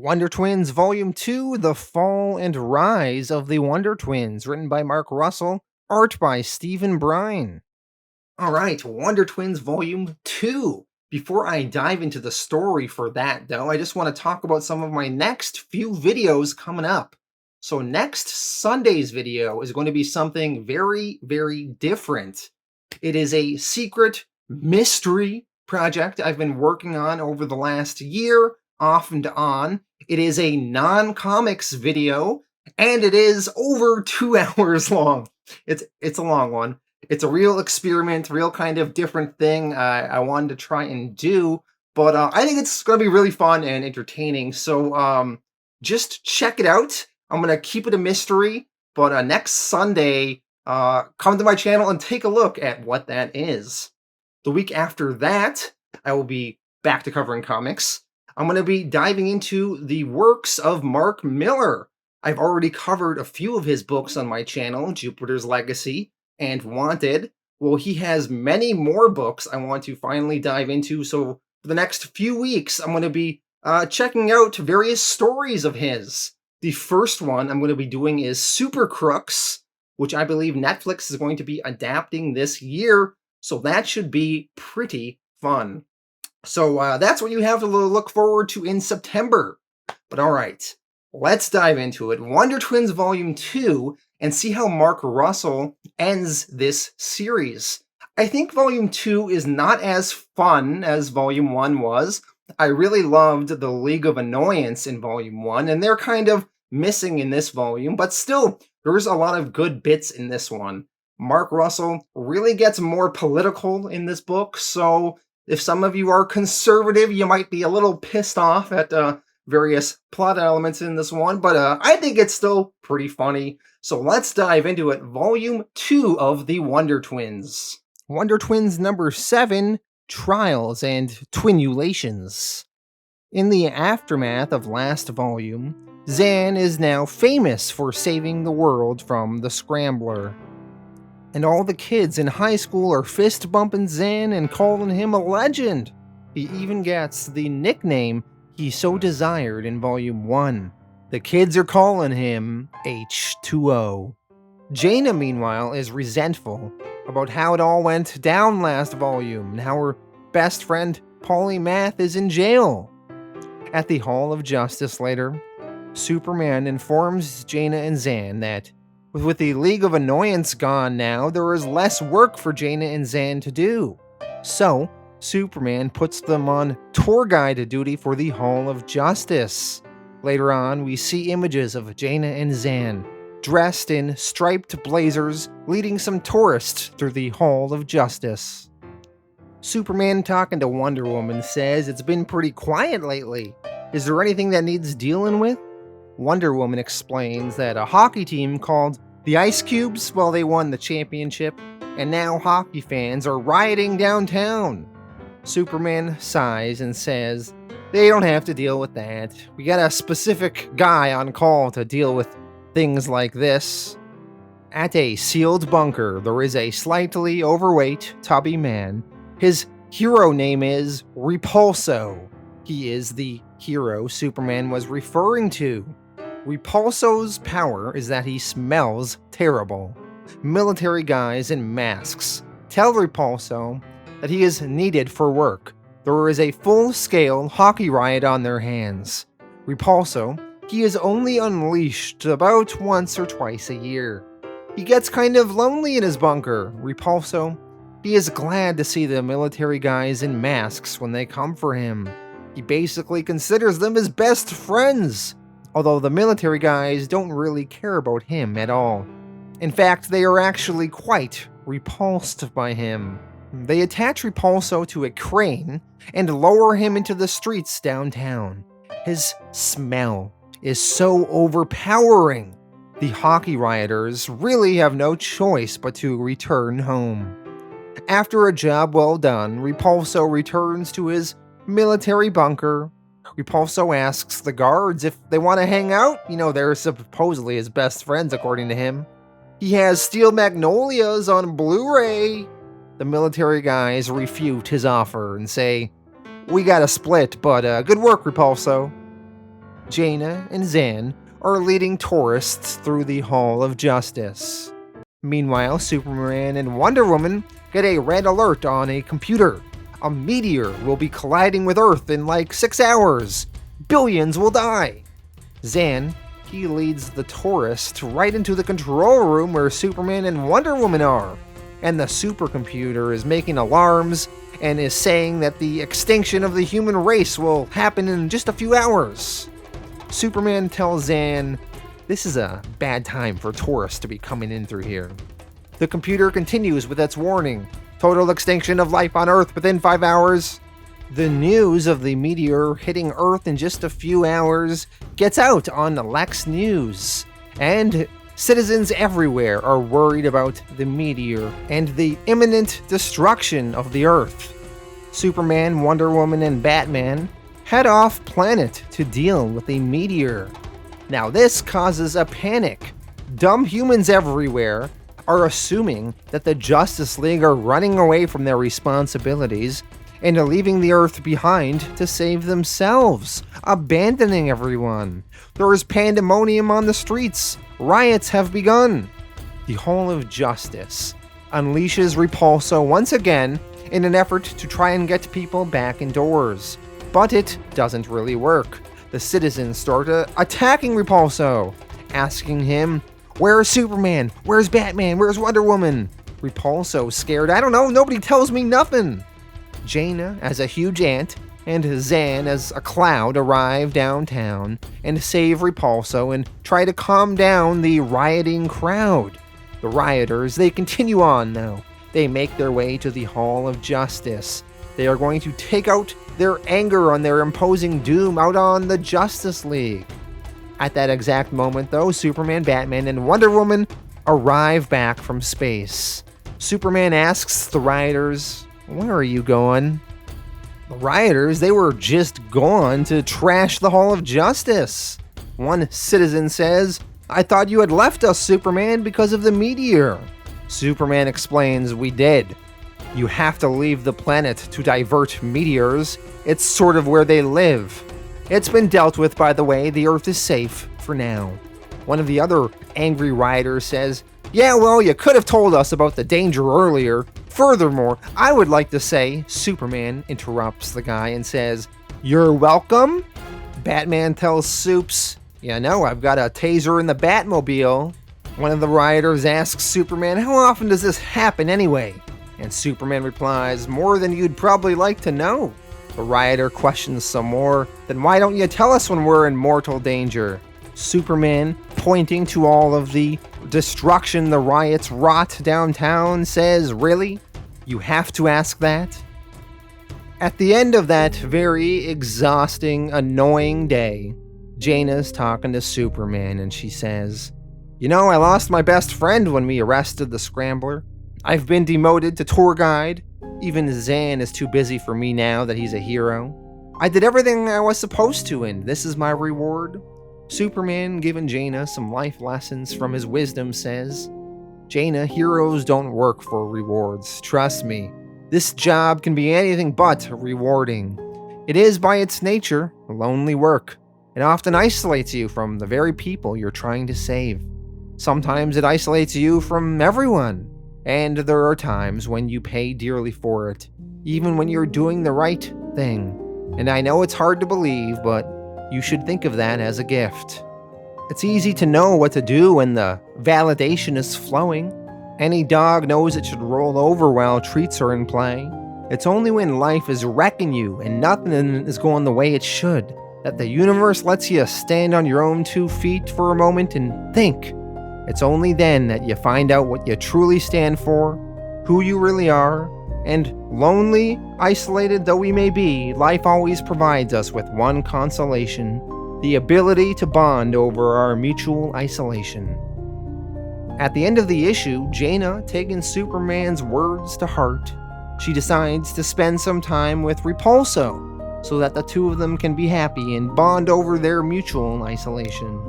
Wonder Twins Volume 2, The Fall and Rise of the Wonder Twins, written by Mark Russell, art by Stephen Bryne. Alright, Wonder Twins Volume 2. Before I dive into the story for that, though, I just want to talk about some of my next few videos coming up. So next Sunday's video is going to be something very, very different. It is a secret mystery project I've been working on over the last year, off and on. It is a non-comics video, and it is over 2 hours long. It's a long one. It's a real experiment, real kind of different thing I wanted to try and do, but I think it's going to be really fun and entertaining, so just check it out. I'm going to keep it a mystery, but next Sunday, come to my channel and take a look at what that is. The week after that, I will be back to covering comics. I'm going to be diving into the works of Mark Millar. I've already covered a few of his books on my channel, Jupiter's Legacy and Wanted. Well, he has many more books I want to finally dive into, so for the next few weeks, I'm going to be checking out various stories of his. The first one I'm going to be doing is Super Crooks, which I believe Netflix is going to be adapting this year, so that should be pretty fun. So that's what you have to look forward to in September. But alright, let's dive into it. Wonder Twins Volume 2, and see how Mark Russell ends this series. I think Volume 2 is not as fun as Volume 1 was. I really loved the League of Annoyance in Volume 1, and they're kind of missing in this volume, but still, there's a lot of good bits in this one. Mark Russell really gets more political in this book, so if some of you are conservative, you might be a little pissed off at various plot elements in this one, but I think it's still pretty funny. So let's dive into it. Volume 2 of the Wonder Twins. Wonder Twins number 7, Trials and Twinulations. In the aftermath of last volume, Zan is now famous for saving the world from the Scrambler. And all the kids in high school are fist-bumping Zan and calling him a legend. He even gets the nickname he so desired in Volume 1. The kids are calling him H2O. Jayna, meanwhile, is resentful about how it all went down last volume and how her best friend, Polymath, is in jail. At the Hall of Justice later, Superman informs Jayna and Zan that with the League of Annoyance gone now, there is less work for Jayna and Zan to do. So, Superman puts them on tour guide duty for the Hall of Justice. Later on, we see images of Jayna and Zan, dressed in striped blazers, leading some tourists through the Hall of Justice. Superman, talking to Wonder Woman, says it's been pretty quiet lately. Is there anything that needs dealing with? Wonder Woman explains that a hockey team called the Ice Cubes, well, they won the championship, and now hockey fans are rioting downtown. Superman sighs and says, they don't have to deal with that. We got a specific guy on call to deal with things like this. At a sealed bunker, there is a slightly overweight, tubby man. His hero name is Repulso. He is the hero Superman was referring to. Repulso's power is that he smells terrible. Military guys in masks tell Repulso that he is needed for work. There is a full-scale hockey riot on their hands. Repulso, he is only unleashed about once or twice a year. He gets kind of lonely in his bunker. Repulso, he is glad to see the military guys in masks when they come for him. He basically considers them his best friends, although the military guys don't really care about him at all. In fact, they are actually quite repulsed by him. They attach Repulso to a crane and lower him into the streets downtown. His smell is so overpowering. The hockey rioters really have no choice but to return home. After a job well done, Repulso returns to his military bunker. Repulso asks the guards if they want to hang out. You know, they're supposedly his best friends, according to him. He has Steel Magnolias on Blu-ray. The military guys refute his offer and say, we gotta split, but good work, Repulso. Jayna and Zan are leading tourists through the Hall of Justice. Meanwhile, Superman and Wonder Woman get a red alert on a computer. A meteor will be colliding with Earth in like 6 hours. Billions will die. Zan, he leads the tourist right into the control room where Superman and Wonder Woman are. And the supercomputer is making alarms and is saying that the extinction of the human race will happen in just a few hours. Superman tells Zan, this is a bad time for tourists to be coming in through here. The computer continues with its warning, total extinction of life on Earth within 5 hours. The news of the meteor hitting Earth in just a few hours gets out on Lex News, and citizens everywhere are worried about the meteor and the imminent destruction of the Earth. Superman, Wonder Woman, and Batman head off planet to deal with the meteor. Now this causes a panic. Dumb humans everywhere are assuming that the Justice League are running away from their responsibilities and are leaving the Earth behind to save themselves, abandoning everyone. There is pandemonium on the streets. Riots have begun. The Hall of Justice unleashes Repulso once again in an effort to try and get people back indoors. But it doesn't really work. The citizens start attacking Repulso, asking him, where's Superman? Where's Batman? Where's Wonder Woman? Repulso's scared, I don't know, nobody tells me nothing. Jayna, as a huge ant, and Zan as a cloud arrive downtown and save Repulso and try to calm down the rioting crowd. The rioters, they continue on now. They make their way to the Hall of Justice. They are going to take out their anger on their imposing doom out on the Justice League. At that exact moment, though, Superman, Batman, and Wonder Woman arrive back from space. Superman asks the rioters, where are you going? The rioters, they were just gone to trash the Hall of Justice. One citizen says, I thought you had left us, Superman, because of the meteor. Superman explains, we did. You have to leave the planet to divert meteors. It's sort of where they live. It's been dealt with, by the way. The Earth is safe for now. One of the other angry rioters says, yeah, well, you could have told us about the danger earlier. Furthermore, I would like to say, Superman interrupts the guy and says, you're welcome? Batman tells Supes, yeah, no, I've got a taser in the Batmobile. One of the rioters asks Superman, how often does this happen anyway? And Superman replies, more than you'd probably like to know. The rioter questions some more, then why don't you tell us when we're in mortal danger? Superman, pointing to all of the destruction the riots wrought downtown, says, really? You have to ask that? At the end of that very exhausting, annoying day, Jayna's talking to Superman and she says, you know, I lost my best friend when we arrested the Scrambler. I've been demoted to tour guide. Even Zan is too busy for me now that he's a hero. I did everything I was supposed to, and this is my reward. Superman, giving Jayna some life lessons from his wisdom, says, Jayna, heroes don't work for rewards. Trust me. This job can be anything but rewarding. It is, by its nature, lonely work. It often isolates you from the very people you're trying to save. Sometimes it isolates you from everyone. And there are times when you pay dearly for it, even when you're doing the right thing. And I know it's hard to believe, but you should think of that as a gift. It's easy to know what to do when the validation is flowing. Any dog knows it should roll over while treats are in play. It's only when life is wrecking you and nothing is going the way it should that the universe lets you stand on your own 2 feet for a moment and think. It's only then that you find out what you truly stand for, who you really are, and lonely, isolated though we may be, life always provides us with one consolation, the ability to bond over our mutual isolation. At the end of the issue, Jayna, taking Superman's words to heart, she decides to spend some time with Repulso, so that the two of them can be happy and bond over their mutual isolation.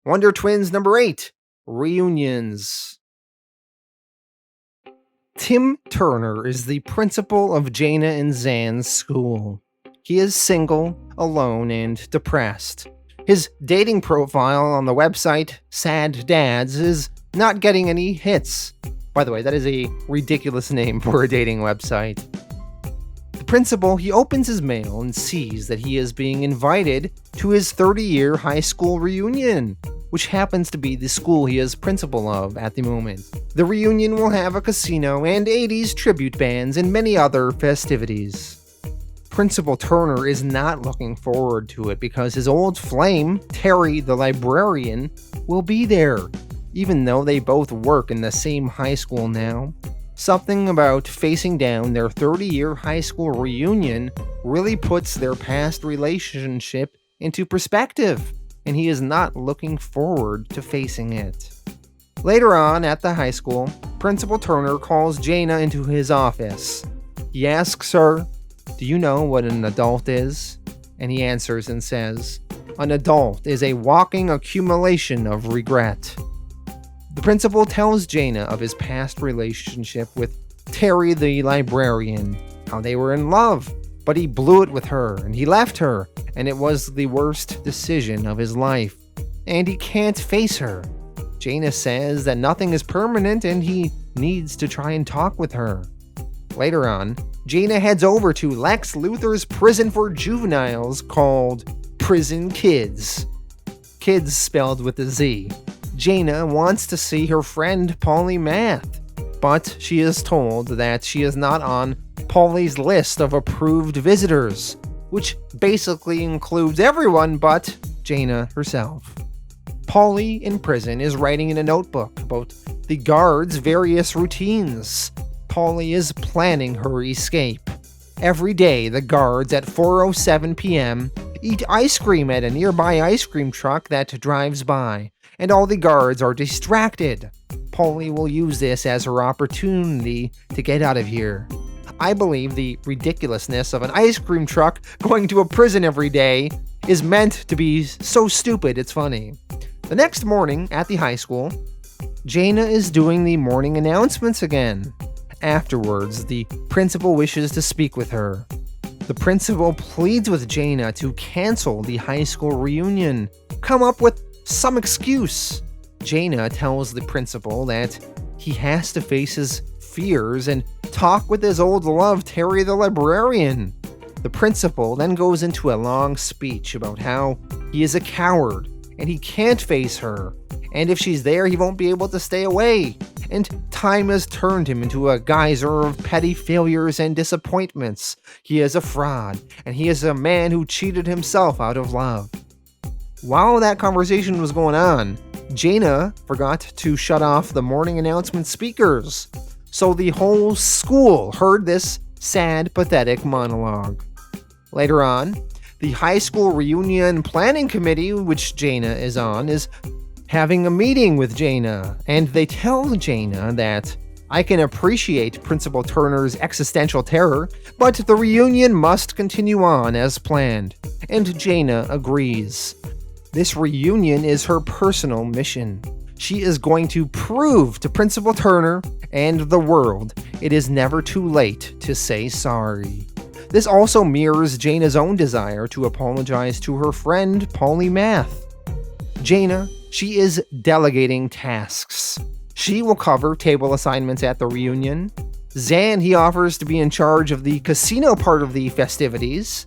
Wonder Twins number 8, Reunions. Tim Turner is the principal of Jayna and Zan's school. He is single, alone, and depressed. His dating profile on the website Sad Dads is not getting any hits. By the way, that is a ridiculous name for a dating website. The principal, he opens his mail and sees that he is being invited to his 30-year high school reunion, which happens to be the school he is principal of at the moment. The reunion will have a casino and 80s tribute bands and many other festivities. Principal Turner is not looking forward to it because his old flame, Terry the librarian, will be there, even though they both work in the same high school now. Something about facing down their 30-year high school reunion really puts their past relationship into perspective, and he is not looking forward to facing it. Later on at the high school, Principal Turner calls Jayna into his office. He asks her, "Do you know what an adult is?" And he answers and says, "An adult is a walking accumulation of regret." The principal tells Jayna of his past relationship with Terry the librarian, how they were in love, but he blew it with her and he left her, and it was the worst decision of his life, and he can't face her. Jayna says that nothing is permanent and he needs to try and talk with her. Later on, Jayna heads over to Lex Luthor's prison for juveniles called Prison Kids. Kids spelled with a Z. Jayna wants to see her friend Polymath, but she is told that she is not on Polly's list of approved visitors, which basically includes everyone but Jayna herself. Polly in prison is writing in a notebook about the guards' various routines. Polly is planning her escape. Every day, the guards at 4:07 p.m. eat ice cream at a nearby ice cream truck that drives by, and all the guards are distracted. Polly will use this as her opportunity to get out of here. I believe the ridiculousness of an ice cream truck going to a prison every day is meant to be so stupid it's funny. The next morning at the high school, Jayna is doing the morning announcements again. Afterwards, the principal wishes to speak with her. The principal pleads with Jayna to cancel the high school reunion. Come up with some excuse. Jayna tells the principal that he has to face his fears and talk with his old love, Terry the librarian. The principal then goes into a long speech about how he is a coward and he can't face her, and if she's there, he won't be able to stay away. And time has turned him into a geyser of petty failures and disappointments. He is a fraud, and he is a man who cheated himself out of love. While that conversation was going on, Jayna forgot to shut off the morning announcement speakers, so the whole school heard this sad, pathetic monologue. Later on, the high school reunion planning committee, which Jayna is on, is having a meeting with Jayna, and they tell Jayna that I can appreciate Principal Turner's existential terror, but the reunion must continue on as planned, and Jayna agrees. This reunion is her personal mission. She is going to prove to Principal Turner and the world it is never too late to say sorry. This also mirrors Jayna's own desire to apologize to her friend Polymath. Jayna, she is delegating tasks. She will cover table assignments at the reunion. Zan, he offers to be in charge of the casino part of the festivities.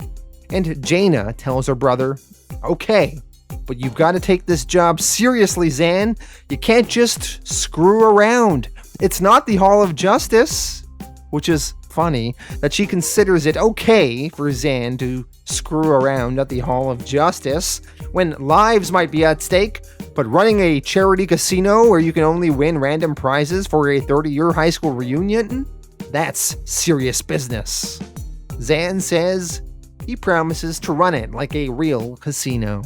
And Jayna tells her brother, okay, but you've got to take this job seriously, Zan. You can't just screw around. It's not the Hall of Justice. Which is funny that she considers it okay for Zan to screw around at the Hall of Justice when lives might be at stake, but running a charity casino where you can only win random prizes for a 30-year high school reunion? That's serious business. Zan says he promises to run it like a real casino.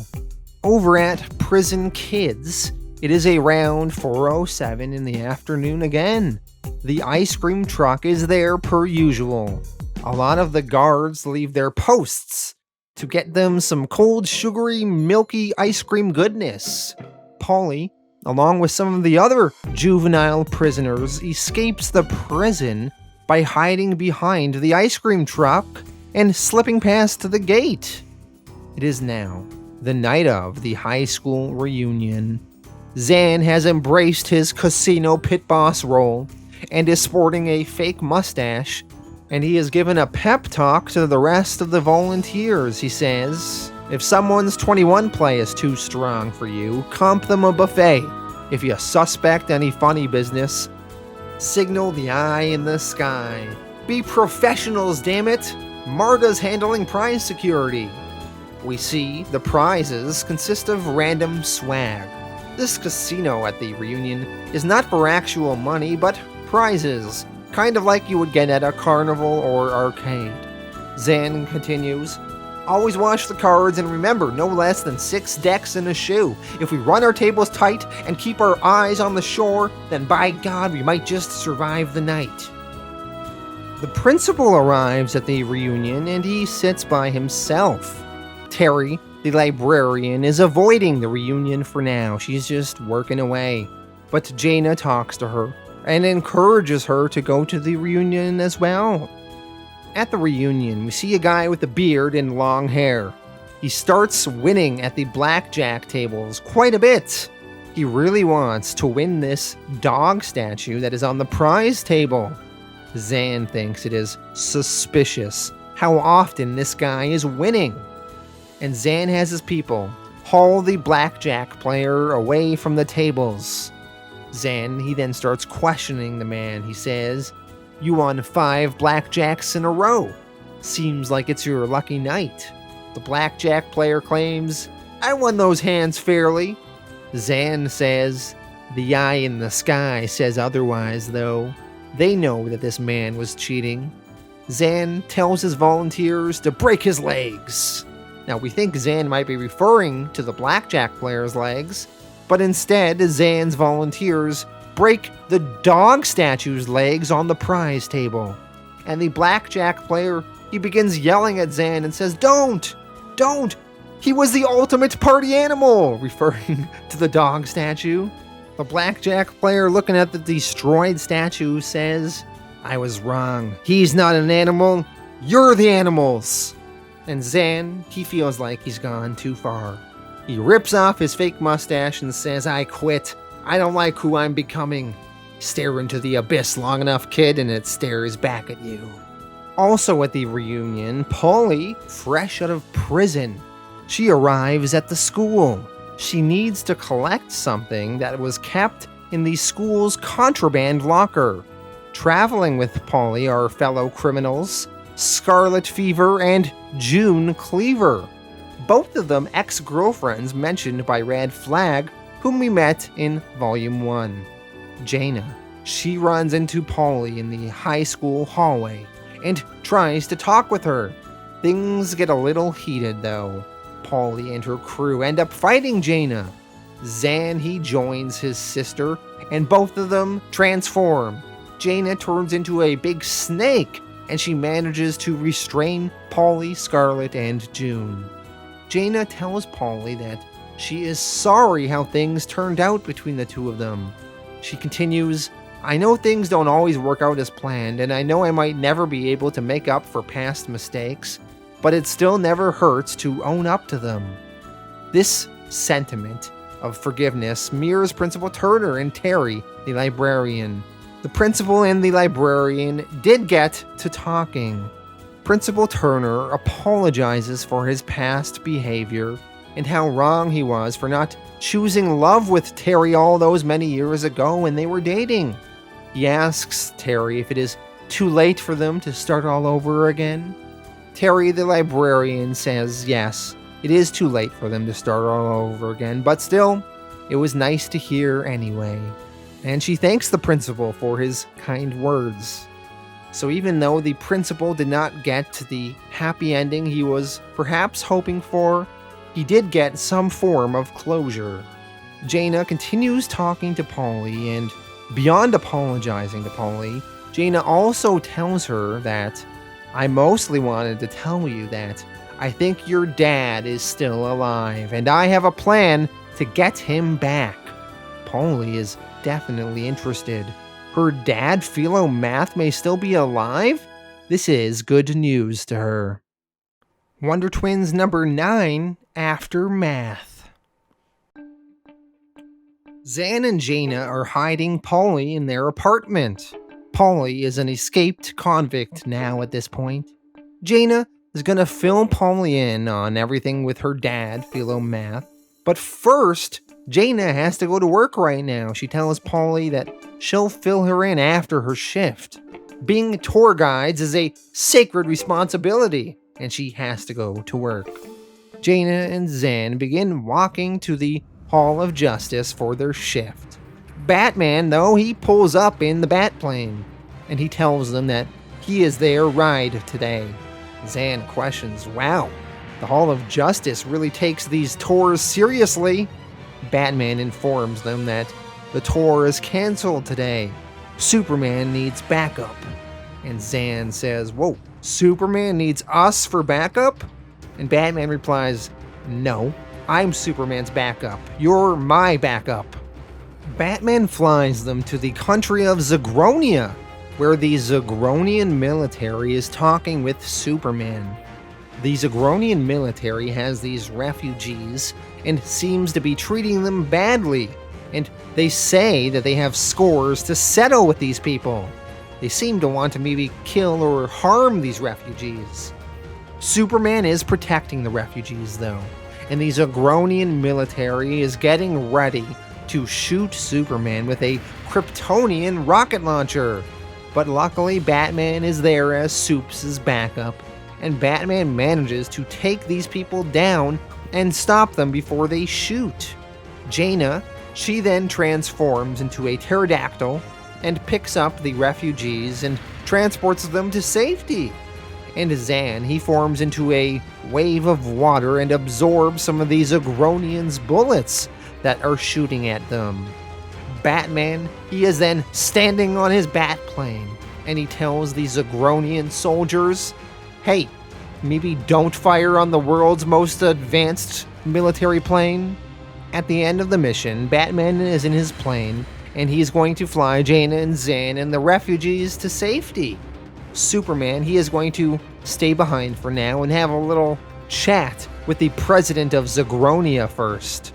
Over at Prison Kids, it is around 4:07 in the afternoon again. The ice cream truck is there per usual. A lot of the guards leave their posts to get them some cold, sugary, milky ice cream goodness. Polly, along with some of the other juvenile prisoners, escapes the prison by hiding behind the ice cream truck. and slipping past the gate. It is now the night of the high school reunion. Zan has embraced his casino pit boss role and is sporting a fake mustache, and he has given a pep talk to the rest of the volunteers. He says, if someone's 21 play is too strong for you, comp them a buffet. If you suspect any funny business, signal the eye in the sky. Be professionals, damn it! Marta's handling prize security. We see the prizes consist of random swag. This casino at the reunion is not for actual money, but prizes, kind of like you would get at a carnival or arcade. Zan continues, always watch the cards and remember, no less than 6 decks in a shoe. If we run our tables tight and keep our eyes on the shore, then by God, we might just survive the night. The principal arrives at the reunion and he sits by himself. Terry, the librarian, is avoiding the reunion for now. She's just working away. But Jayna talks to her and encourages her to go to the reunion as well. At the reunion, we see a guy with a beard and long hair. He starts winning at the blackjack tables quite a bit. He really wants to win this dog statue that is on the prize table. Zan thinks it is suspicious how often this guy is winning. And Zan has his people haul the blackjack player away from the tables. Zan, he then starts questioning the man. He says, you won 5 blackjacks in a row. Seems like it's your lucky night. The blackjack player claims, I won those hands fairly. Zan says, the eye in the sky says otherwise though. They know that this man was cheating. Zan tells his volunteers to break his legs. Now we think Zan might be referring to the blackjack player's legs, but instead Zan's volunteers break the dog statue's legs on the prize table. And the blackjack player, he begins yelling at Zan and says, don't! He was the ultimate party animal, referring to the dog statue. The blackjack player, looking at the destroyed statue, says, I was wrong. He's not an animal. You're the animals. And Zan, he feels like he's gone too far. He rips off his fake mustache and says, I quit. I don't like who I'm becoming. Stare into the abyss long enough, kid, and it stares back at you. Also at the reunion, Polly, fresh out of prison, she arrives at the school. She needs to collect something that was kept in the school's contraband locker. Traveling with Polly are fellow criminals, Scarlet Fever and June Cleaver. Both of them ex-girlfriends mentioned by Red Flag, whom we met in Volume 1. Jayna, she runs into Polly in the high school hallway and tries to talk with her. Things get a little heated though. Polly and her crew end up fighting Jayna. Zan, he joins his sister, and both of them transform. Jayna turns into a big snake, and she manages to restrain Polly, Scarlet, and June. Jayna tells Polly that she is sorry how things turned out between the two of them. She continues, I know things don't always work out as planned, and I know I might never be able to make up for past mistakes, but it still never hurts to own up to them. This sentiment of forgiveness mirrors Principal Turner and Terry, the librarian. The principal and the librarian did get to talking. Principal Turner apologizes for his past behavior and how wrong he was for not choosing love with Terry all those many years ago when they were dating. He asks Terry if it is too late for them to start all over again. Terry, the librarian, says yes, it is too late for them to start all over again, but still, it was nice to hear anyway. And she thanks the principal for his kind words. So even though the principal did not get the happy ending he was perhaps hoping for, he did get some form of closure. Jayna continues talking to Polly, and beyond apologizing to Polly, Jayna also tells her that, I mostly wanted to tell you that I think your dad is still alive, and I have a plan to get him back. Polly is definitely interested. Her dad, Philo Math, may still be alive? This is good news to her. Wonder Twins number 9, Aftermath. Zan and Jayna are hiding Polly in their apartment. Polly is an escaped convict now at this point. Jayna is gonna fill Polly in on everything with her dad, Philo Math. But first, Jayna has to go to work right now. She tells Polly that she'll fill her in after her shift. Being tour guides is a sacred responsibility, and she has to go to work. Jayna and Zan begin walking to the Hall of Justice for their shift. Batman, though, he pulls up in the Batplane, and he tells them that he is their ride today. Zan questions, wow, the Hall of Justice really takes these tours seriously. Batman informs them that the tour is canceled today. Superman needs backup. And Zan says, whoa, Superman needs us for backup? And Batman replies, no, I'm Superman's backup. You're my backup. Batman flies them to the country of Zagronia, where the Zagronian military is talking with Superman. The Zagronian military has these refugees and seems to be treating them badly, and they say that they have scores to settle with these people. They seem to want to maybe kill or harm these refugees. Superman is protecting the refugees though, and the Zagronian military is getting ready to shoot Superman with a Kryptonian rocket launcher. But luckily Batman is there as Supes' backup, and Batman manages to take these people down and stop them before they shoot. Jayna, she then transforms into a pterodactyl and picks up the refugees and transports them to safety. And Zan, he forms into a wave of water and absorbs some of these Zagronians' bullets that are shooting at them. Batman, he is then standing on his Batplane, and he tells the Zagronian soldiers, hey, maybe don't fire on the world's most advanced military plane. At the end of the mission, Batman is in his plane, and he's going to fly Jayna and Zan and the refugees to safety. Superman, he is going to stay behind for now and have a little chat with the president of Zagronia first.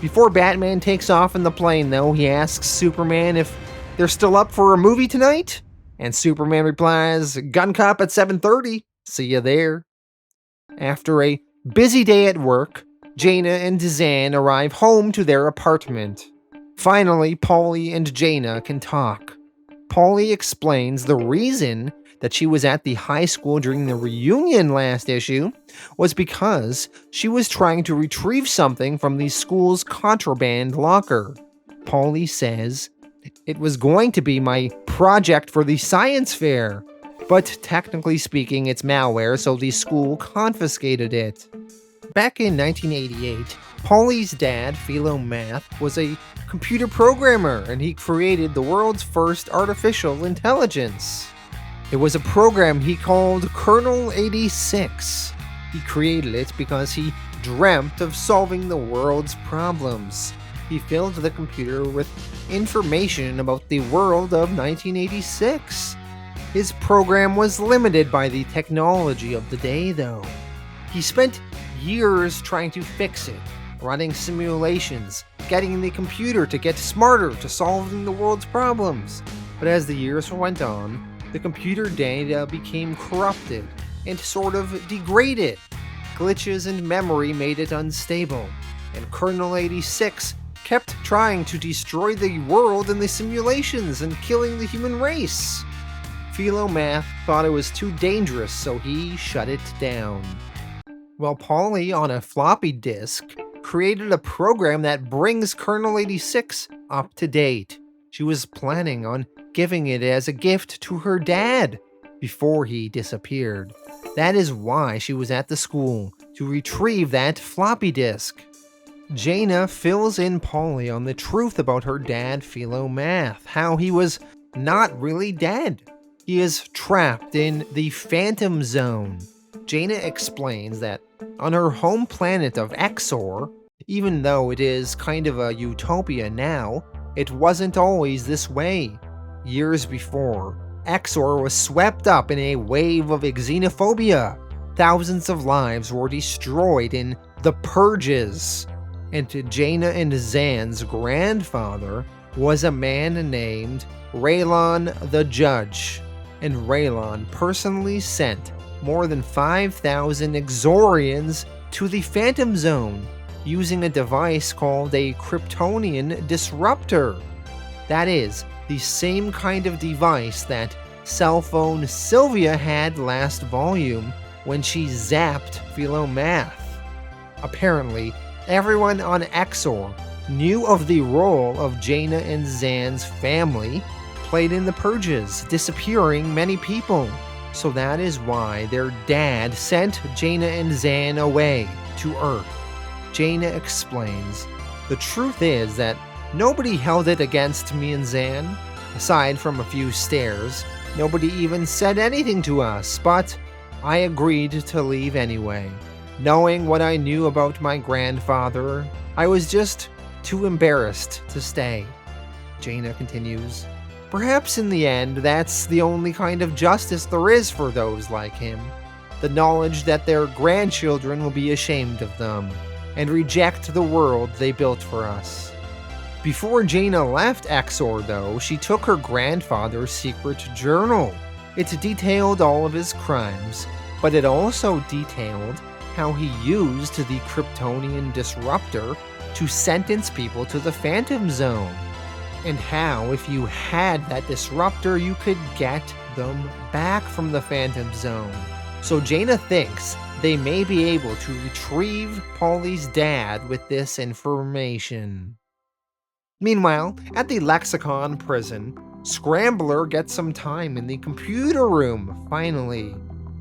Before Batman takes off in the plane, though, he asks Superman if they're still up for a movie tonight, and Superman replies, Gun Cop at 7:30, see you there. After a busy day at work, Jayna and Zan arrive home to their apartment. Finally, Polly and Jayna can talk. Polly explains the reason that she was at the high school during the reunion last issue was because she was trying to retrieve something from the school's contraband locker. Polly says, it was going to be my project for the science fair, but technically speaking it's malware, so the school confiscated it. Back in 1988, Polly's dad, Philo Math, was a computer programmer, and he created the world's first artificial intelligence. It was a program he called Kernel 86. He created it because he dreamt of solving the world's problems. He filled the computer with information about the world of 1986. His program was limited by the technology of the day, though. He spent years trying to fix it, running simulations, getting the computer to get smarter to solving the world's problems. But as the years went on, the computer data became corrupted and sort of degraded. Glitches and memory made it unstable, and Kernel 86 kept trying to destroy the world and the simulations and killing the human race. Philo Math thought it was too dangerous, so he shut it down. Well, Polly, on a floppy disk, created a program that brings Kernel 86 up to date. She was planning on giving it as a gift to her dad before he disappeared. That is why she was at the school, to retrieve that floppy disk. Jayna fills in Polly on the truth about her dad, Philo Math, how he was not really dead. He is trapped in the Phantom Zone. Jayna explains that on her home planet of Exor, even though it is kind of a utopia now, it wasn't always this way. Years before, Exor was swept up in a wave of xenophobia. thousands of lives were destroyed in the Purges, and Jayna and Zan's grandfather was a man named Raylon the Judge, and Raylon personally sent more than 5,000 Exorians to the Phantom Zone using a device called a Kryptonian Disruptor. That is, the same kind of device that cell phone Sylvia had last volume when she zapped Philomath. Apparently, everyone on Exor knew of the role of Jayna and Zan's family played in the Purges, disappearing many people. So that is why their dad sent Jayna and Zan away to Earth. Jayna explains, "The truth is that nobody held it against me and Zan. Aside from a few stares, nobody even said anything to us, but I agreed to leave anyway. Knowing what I knew about my grandfather, I was just too embarrassed to stay." Jayna continues, "Perhaps in the end, that's the only kind of justice there is for those like him. The knowledge that their grandchildren will be ashamed of them and reject the world they built for us." Before Jayna left Exor, though, she took her grandfather's secret journal. It detailed all of his crimes, but it also detailed how he used the Kryptonian Disruptor to sentence people to the Phantom Zone, and how if you had that disruptor you could get them back from the Phantom Zone. So Jayna thinks they may be able to retrieve Polly's dad with this information. Meanwhile, at the Lexicon prison, Scrambler gets some time in the computer room, finally.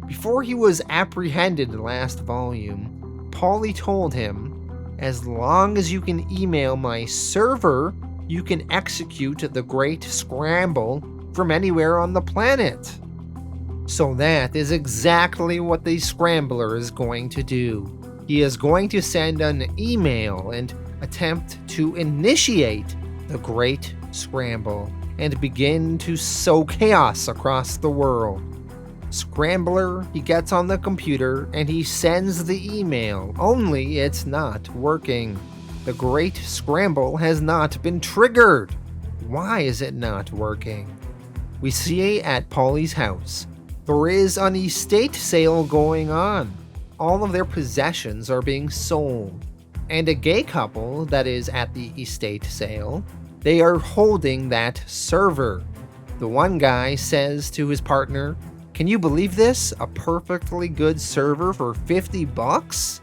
Before he was apprehended last volume, Polly told him, "As long as you can email my server, you can execute the Great Scramble from anywhere on the planet." So that is exactly what the Scrambler is going to do. He is going to send an email and attempt to initiate the Great Scramble and begin to sow chaos across the world. Scrambler, he gets on the computer and he sends the email, only it's not working. The Great Scramble has not been triggered. Why is it not working? We see at Polly's house. There is an estate sale going on. All of their possessions are being sold. And a gay couple that is at the estate sale, they are holding that server. The one guy says to his partner, "Can you believe this? A perfectly good server for $50?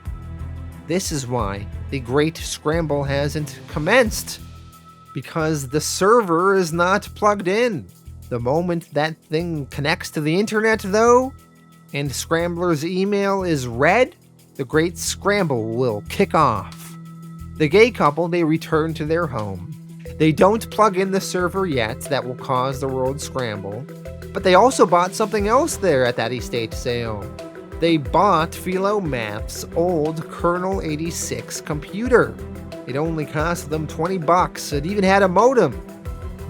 This is why the Great Scramble hasn't commenced. Because the server is not plugged in. The moment that thing connects to the internet, though, and Scrambler's email is read, the Great Scramble will kick off. The gay couple, they return to their home. They don't plug in the server yet that will cause the world scramble, but they also bought something else there at that estate sale. They bought Philomath's old Kernel 86 computer. It only cost them $20. It even had a modem.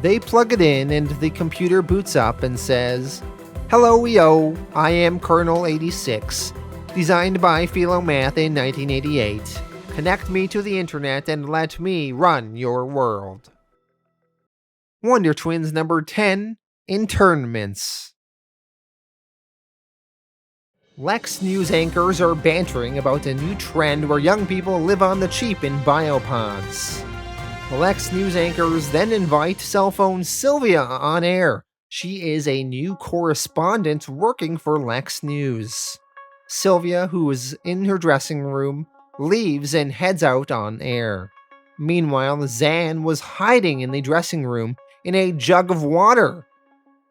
They plug it in and the computer boots up and says, "Hello EO, I am Kernel 86, designed by Philomath in 1988. Connect me to the internet and let me run your world." Wonder Twins number 10, Internments. Lex news anchors are bantering about a new trend where young people live on the cheap in biopods. The Lex news anchors then invite cell phone Sylvia on air. She is a new correspondent working for Lex News. Sylvia, who is in her dressing room, leaves and heads out on air. Meanwhile, Zan was hiding in the dressing room in a jug of water.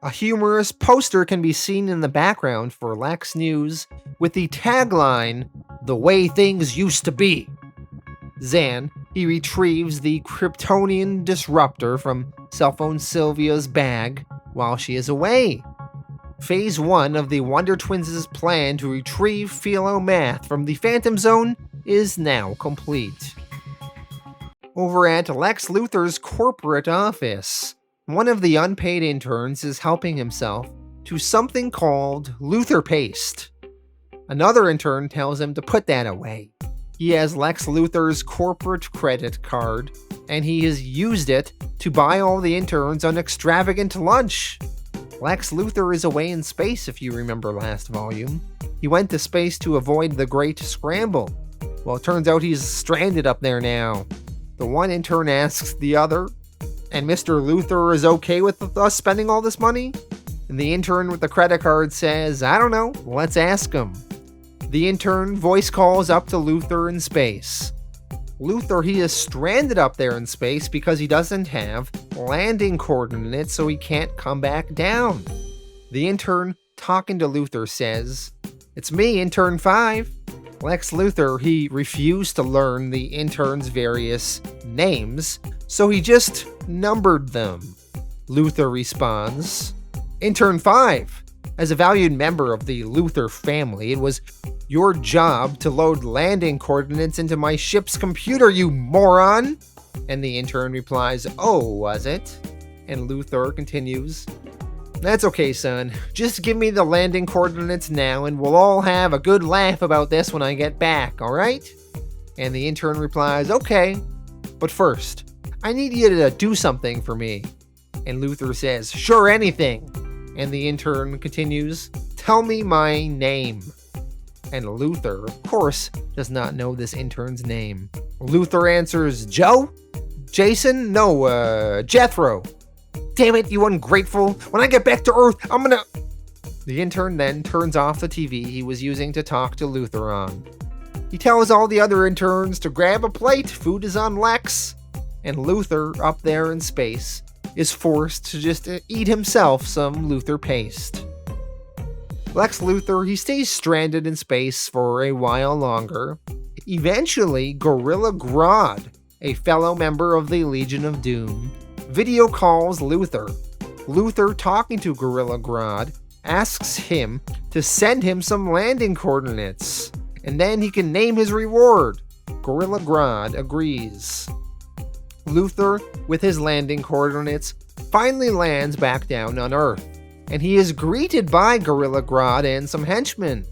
A humorous poster can be seen in the background for Lex News with the tagline, "The way things used to be." Zan, he retrieves the Kryptonian Disruptor from cell phone Sylvia's bag while she is away. Phase 1 of the Wonder Twins' plan to retrieve Philomath from the Phantom Zone is now complete. Over at Lex Luthor's corporate office, one of the unpaid interns is helping himself to something called Luthor Paste. Another intern tells him to put that away. He has Lex Luthor's corporate credit card, and he has used it to buy all the interns an extravagant lunch. Lex Luthor is away in space, if you remember last volume. He went to space to avoid the Great Scramble. Well, it turns out he's stranded up there now. The one intern asks the other, and Mr. Luthor is okay with us spending all this money? And the intern with the credit card says, I don't know, let's ask him. The intern voice calls up to Luthor in space. Luthor, he is stranded up there in space because he doesn't have landing coordinates, so he can't come back down. The intern talking to Luthor says, It's me, Intern 5. Lex Luthor, he refused to learn the intern's various names, so he just numbered them. Luthor responds, Intern 5, as a valued member of the Luthor family, it was your job to load landing coordinates into my ship's computer, you moron! And the intern replies, Oh, was it? And Luthor continues, That's okay, son. Just give me the landing coordinates now and we'll all have a good laugh about this when I get back, alright? And the intern replies, Okay, but first, I need you to do something for me. And Luthor says, Sure, anything. And the intern continues, Tell me my name. And Luthor, of course, does not know this intern's name. Luthor answers, Joe? Jason? No, Jethro. Damn it, you ungrateful. When I get back to Earth, I'm gonna... The intern then turns off the TV he was using to talk to Luthor on. He tells all the other interns to grab a plate, food is on Lex. And Luthor, up there in space, is forced to just eat himself some Luthor paste. Lex Luthor, he stays stranded in space for a while longer. Eventually, Gorilla Grodd, a fellow member of the Legion of Doom, video calls Luthor. Luthor, talking to Gorilla Grodd, asks him to send him some landing coordinates, and then he can name his reward. Gorilla Grodd agrees. Luthor, with his landing coordinates, finally lands back down on Earth, and he is greeted by Gorilla Grodd and some henchmen.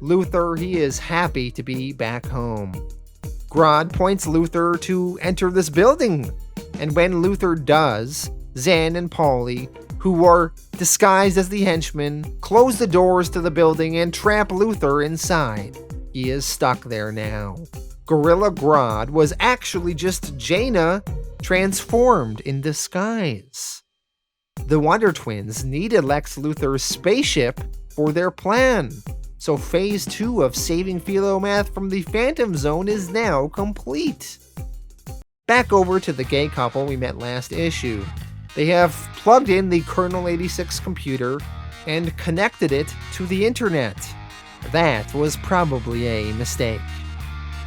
Luthor, he is happy to be back home. Grodd points Luthor to enter this building, and when Luthor does, Zan and Polly, who are disguised as the henchmen, close the doors to the building and trap Luthor inside. He is stuck there now. Gorilla Grodd was actually just Jayna transformed in disguise. The Wonder Twins needed Lex Luthor's spaceship for their plan, so Phase 2 of saving Philomath from the Phantom Zone is now complete. Back over to the gay couple we met last issue. They have plugged in the Colonel 86 computer and connected it to the internet. That was probably a mistake.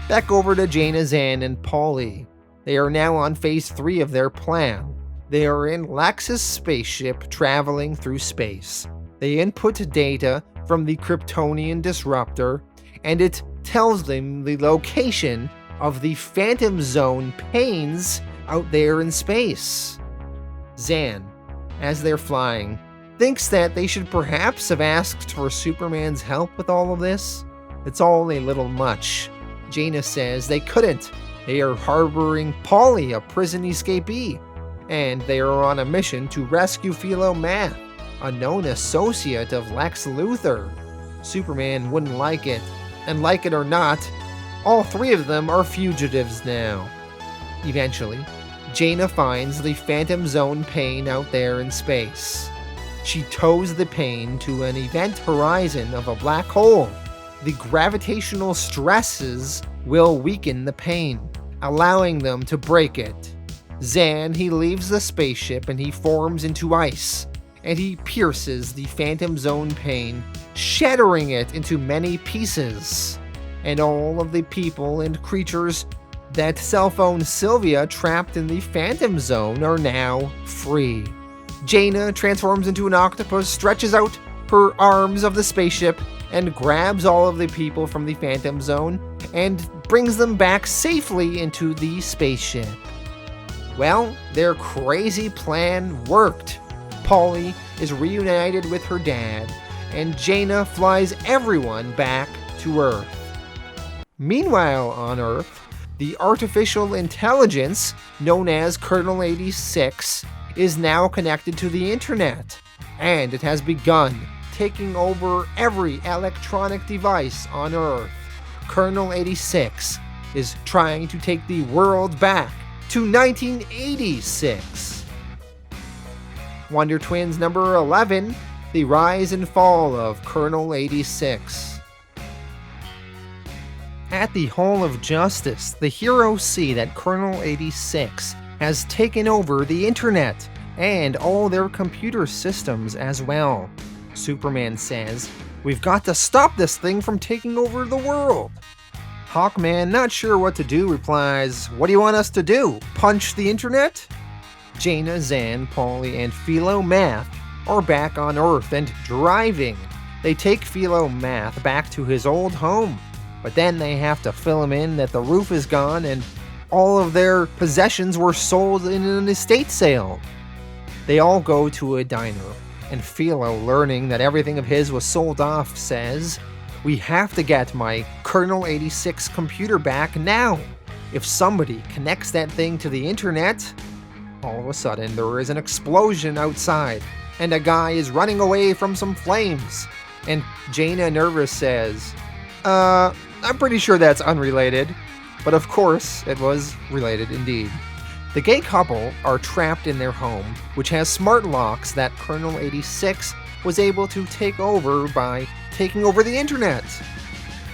Back over to Jayna, Zan, and Polly. They are now on Phase 3 of their plan. They are in Lex's spaceship traveling through space. They input data from the Kryptonian disruptor, and it tells them the location of the Phantom Zone panes out there in space. Zan, as they're flying, thinks that they should perhaps have asked for Superman's help with all of this. It's all a little much. Jayna says they couldn't. They are harboring Polly, a prison escapee, and they are on a mission to rescue Philomath, a known associate of Lex Luthor. Superman wouldn't like it, and like it or not, all three of them are fugitives now. Eventually, Jayna finds the Phantom Zone pane out there in space. She tows the pane to an event horizon of a black hole. The gravitational stresses will weaken the pane, allowing them to break it. Zan, he leaves the spaceship and he forms into ice, and he pierces the Phantom Zone pane, shattering it into many pieces. And all of the people and creatures that cell phone Sylvia trapped in the Phantom Zone are now free. Jayna transforms into an octopus, stretches out her arms of the spaceship, and grabs all of the people from the Phantom Zone and brings them back safely into the spaceship. Well, their crazy plan worked. Polly is reunited with her dad, and Jayna flies everyone back to Earth. Meanwhile, on Earth, the artificial intelligence known as Colonel 86 is now connected to the internet, and it has begun taking over every electronic device on Earth. Colonel 86 is trying to take the world back to 1986. Wonder Twins number 11, The Rise and Fall of Colonel 86. At the Hall of Justice, the heroes see that Colonel 86 has taken over the internet and all their computer systems as well. Superman says, "We've got to stop this thing from taking over the world." Hawkman, not sure what to do, replies, "What do you want us to do? Punch the internet?" Jayna, Zan, Paulie, and Philo Math are back on Earth and driving. They take Philo Math back to his old home, but then they have to fill him in that the roof is gone and all of their possessions were sold in an estate sale. They all go to a diner, and Philo, learning that everything of his was sold off, says, "We have to get my Colonel 86 computer back now. If somebody connects that thing to the internet..." All of a sudden, there is an explosion outside, and a guy is running away from some flames. And Jayna, nervous, says, I'm pretty sure that's unrelated." But of course, it was related indeed. The gay couple are trapped in their home, which has smart locks that Colonel 86 was able to take over by taking over the internet.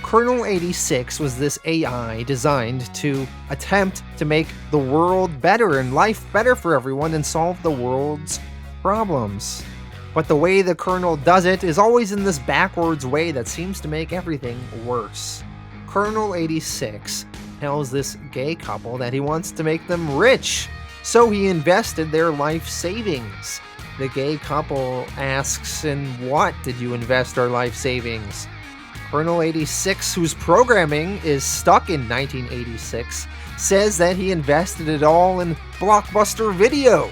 Colonel 86 was this AI designed to attempt to make the world better and life better for everyone and solve the world's problems. But the way the Colonel does it is always in this backwards way that seems to make everything worse. Colonel 86 tells this gay couple that he wants to make them rich, so he invested their life savings. The gay couple asks, "In what did you invest our life savings?" Colonel 86, whose programming is stuck in 1986, says that he invested it all in Blockbuster Video.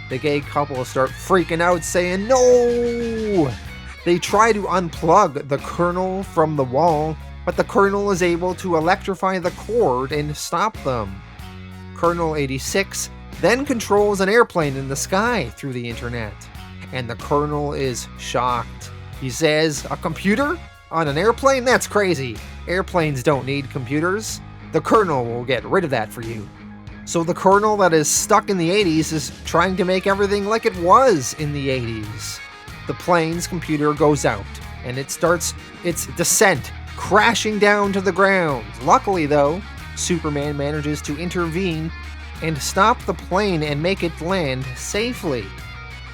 The gay couple start freaking out, saying, "No!" They try to unplug the Colonel from the wall, but the Colonel is able to electrify the cord and stop them. Colonel 86 then controls an airplane in the sky through the internet, and the Colonel is shocked. He says, "A computer? On an airplane? That's crazy. Airplanes don't need computers. The Colonel will get rid of that for you." So the Colonel that is stuck in the 80s is trying to make everything like it was in the 80s. The plane's computer goes out, and it starts its descent, crashing down to the ground. Luckily, though, Superman manages to intervene and stop the plane and make it land safely.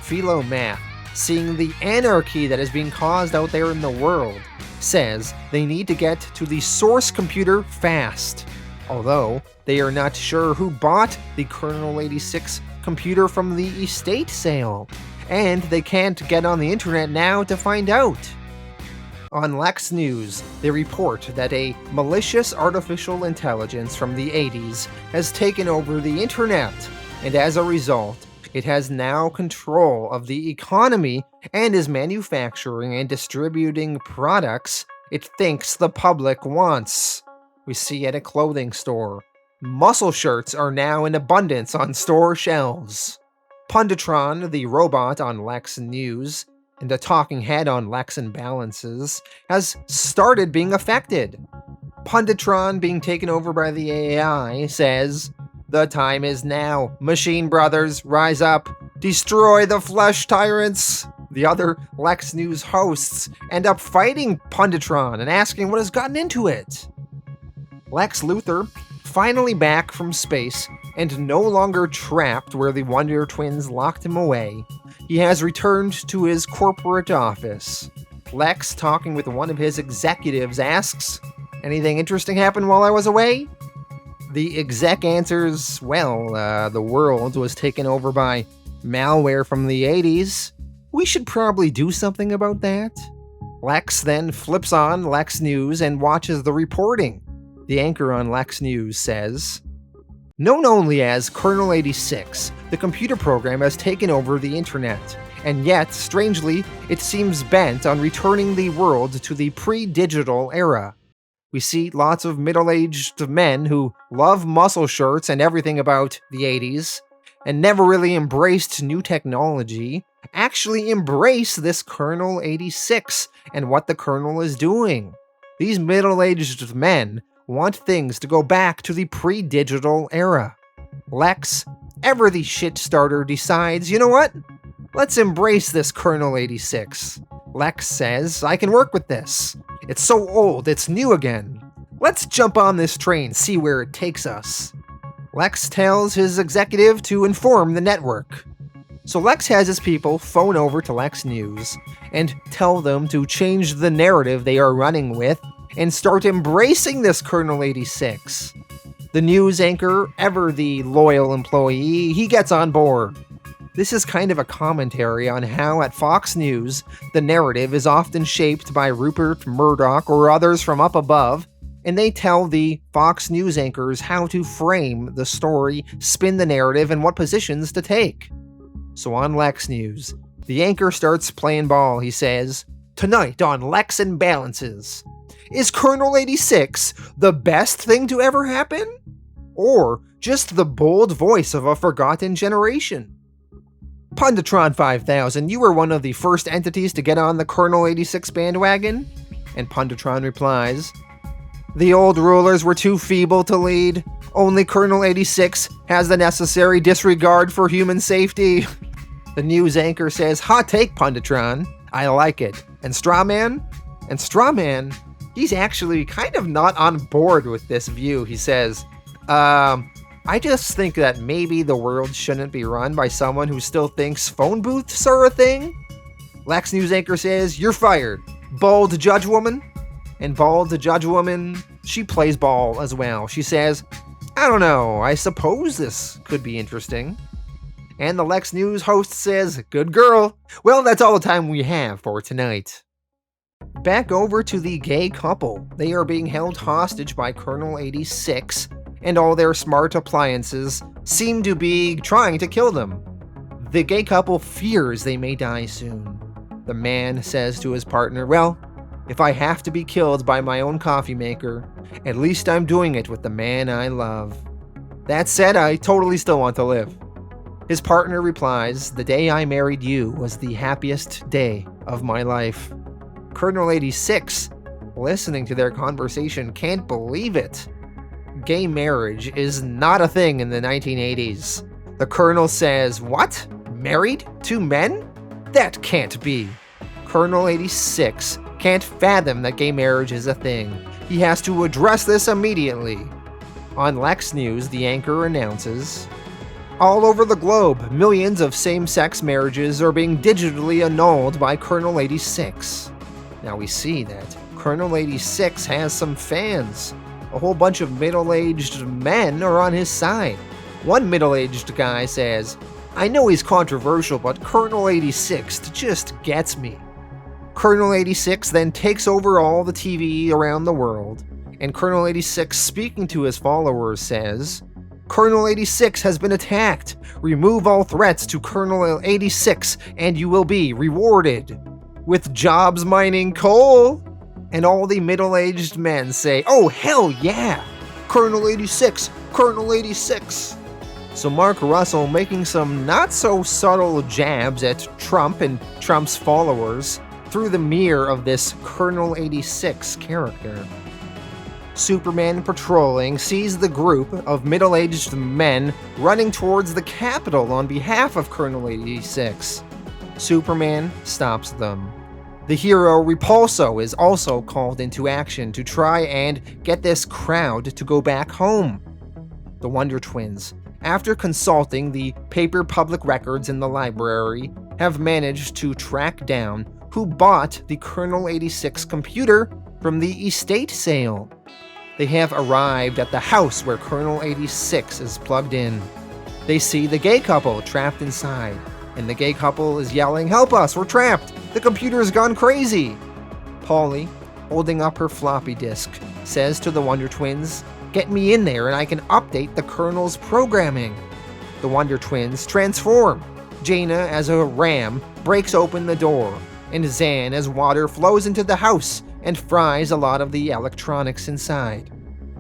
Philo Math, seeing the anarchy that is being caused out there in the world, says they need to get to the source computer fast. Although they are not sure who bought the Colonel 86 computer from the estate sale, and they can't get on the internet now to find out. On Lex News, they report that a malicious artificial intelligence from the 80s has taken over the internet, and as a result, it has now control of the economy and is manufacturing and distributing products it thinks the public wants. We see at a clothing store. Muscle shirts are now in abundance on store shelves. Punditron, the robot on Lex News, and the talking head on Lex and Balances, has started being affected. Punditron, being taken over by the AI, says, "The time is now. Machine Brothers, rise up. Destroy the flesh tyrants." The other Lex News hosts end up fighting Punditron and asking what has gotten into it. Lex Luthor, finally back from space and no longer trapped where the Wonder Twins locked him away, he has returned to his corporate office. Lex, talking with one of his executives, asks, "Anything interesting happened while I was away?" The exec answers, "Well, the world was taken over by malware from the 80s. We should probably do something about that." Lex then flips on Lex News and watches the reporting. The anchor on Lex News says, "Known only as Colonel 86, the computer program has taken over the internet, and yet, strangely, it seems bent on returning the world to the pre-digital era. We see lots of middle-aged men who love muscle shirts and everything about the 80s, and never really embraced new technology, actually embrace this Colonel 86 and what the Colonel is doing. These middle-aged men want things to go back to the pre-digital era. Lex, ever the shit starter, decides, you know what? Let's embrace this Colonel 86. Lex says, I can work with this. It's so old, it's new again. Let's jump on this train, see where it takes us. Lex tells his executive to inform the network. So Lex has his people phone over to Lex News and tell them to change the narrative they are running with and start embracing this Colonel 86. The news anchor, ever the loyal employee, he gets on board. This is kind of a commentary on how at Fox News, the narrative is often shaped by Rupert Murdoch or others from up above, and they tell the Fox News anchors how to frame the story, spin the narrative, and what positions to take. So on Lex News, the anchor starts playing ball. He says, tonight on Lex and Balances, is Colonel 86 the best thing to ever happen? Or just the bold voice of a forgotten generation? Punditron 5000, you were one of the first entities to get on the Colonel 86 bandwagon? And Punditron replies, the old rulers were too feeble to lead. Only Colonel 86 has the necessary disregard for human safety. The news anchor says, hot take, Punditron. I like it. And Strawman? And Strawman, he's actually kind of not on board with this view. He says, I just think that maybe the world shouldn't be run by someone who still thinks phone booths are a thing. Lex News anchor says, you're fired. Bald judge woman? And bald judge woman, she plays ball as well. She says, I don't know, I suppose this could be interesting. And the Lex News host says, good girl. Well, that's all the time we have for tonight. Back over to the gay couple. They are being held hostage by Colonel 86, and all their smart appliances seem to be trying to kill them. The gay couple fears they may die soon. The man says to his partner, well, if I have to be killed by my own coffee maker, at least I'm doing it with the man I love. That said, I totally still want to live. His partner replies, the day I married you was the happiest day of my life. Colonel 86, listening to their conversation, can't believe it. Gay marriage is not a thing in the 1980s. The Colonel says, what? Married? 2 men? That can't be. Colonel 86 can't fathom that gay marriage is a thing. He has to address this immediately. On Lex News, the anchor announces, all over the globe, millions of same-sex marriages are being digitally annulled by Colonel 86. Now we see that Colonel 86 has some fans. A whole bunch of middle-aged men are on his side. One middle-aged guy says, I know he's controversial, but Colonel 86 just gets me. Colonel 86 then takes over all the TV around the world, and Colonel 86, speaking to his followers, says, Colonel 86 has been attacked. Remove all threats to Colonel 86 and you will be rewarded with jobs mining coal. And all the middle-aged men say, oh hell yeah, Colonel 86, Colonel 86. So Mark Russell making some not so subtle jabs at Trump and Trump's followers through the mirror of this Colonel 86 character. Superman patrolling sees the group of middle-aged men running towards the Capitol on behalf of Colonel 86. Superman stops them. The hero Repulso is also called into action to try and get this crowd to go back home. The Wonder Twins, after consulting the paper public records in the library, have managed to track down who bought the Colonel 86 computer from the estate sale. They have arrived at the house where Colonel 86 is plugged in. They see the gay couple trapped inside, and the gay couple is yelling, help us, we're trapped, the computer's gone crazy. Polly, holding up her floppy disk, says to the Wonder Twins, get me in there and I can update the Colonel's programming. The Wonder Twins transform. Jayna, as a ram, breaks open the door, and Zan, as water, flows into the house, and fries a lot of the electronics inside.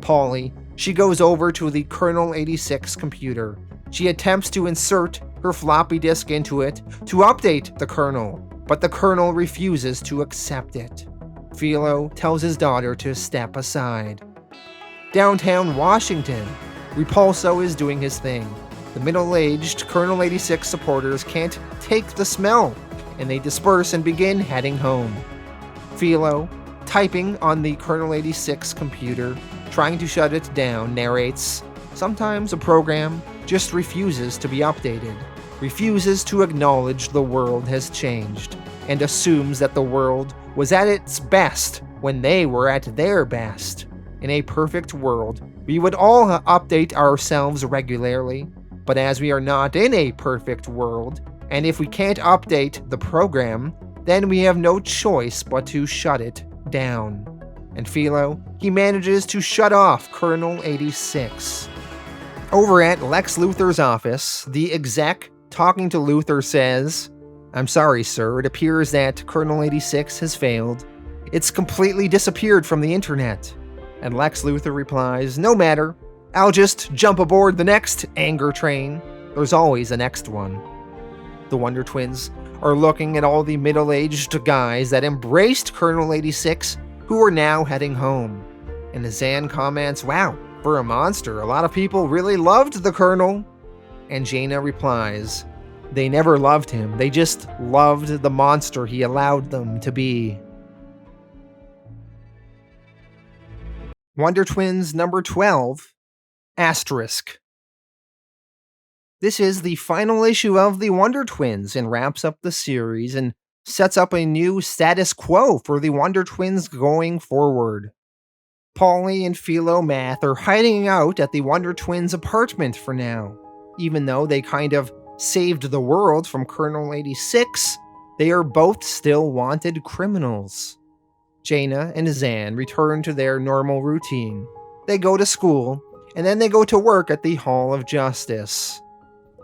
Polly, she goes over to the Colonel 86 computer. She attempts to insert her floppy disk into it to update the Colonel, but the Colonel refuses to accept it. Philo tells his daughter to step aside. Downtown Washington, Repulso is doing his thing. The middle-aged Colonel 86 supporters can't take the smell, and they disperse and begin heading home. Philo, typing on the Colonel 86 computer, trying to shut it down, narrates, "Sometimes a program just refuses to be updated, refuses to acknowledge the world has changed, and assumes that the world was at its best when they were at their best. In a perfect world, we would all update ourselves regularly, but as we are not in a perfect world, and if we can't update the program, then we have no choice but to shut it down." And Philo, he manages to shut off Colonel 86. Over at Lex Luthor's office, the exec talking to Luthor says, "I'm sorry, sir, it appears that Colonel 86 has failed. It's completely disappeared from the internet." And Lex Luthor replies, "No matter, I'll just jump aboard the next anger train. There's always a next one." The Wonder Twins are looking at all the middle-aged guys that embraced Colonel 86 who are now heading home. And Zan comments, "Wow, for a monster, a lot of people really loved the Colonel." And Jayna replies, "They never loved him, they just loved the monster he allowed them to be." Wonder Twins number 12, Astrisk. This is the final issue of the Wonder Twins and wraps up the series and sets up a new status quo for the Wonder Twins going forward. Polly and Philo Math are hiding out at the Wonder Twins' apartment for now. Even though they kind of saved the world from Colonel 86, they are both still wanted criminals. Jayna and Zan return to their normal routine. They go to school, and then they go to work at the Hall of Justice.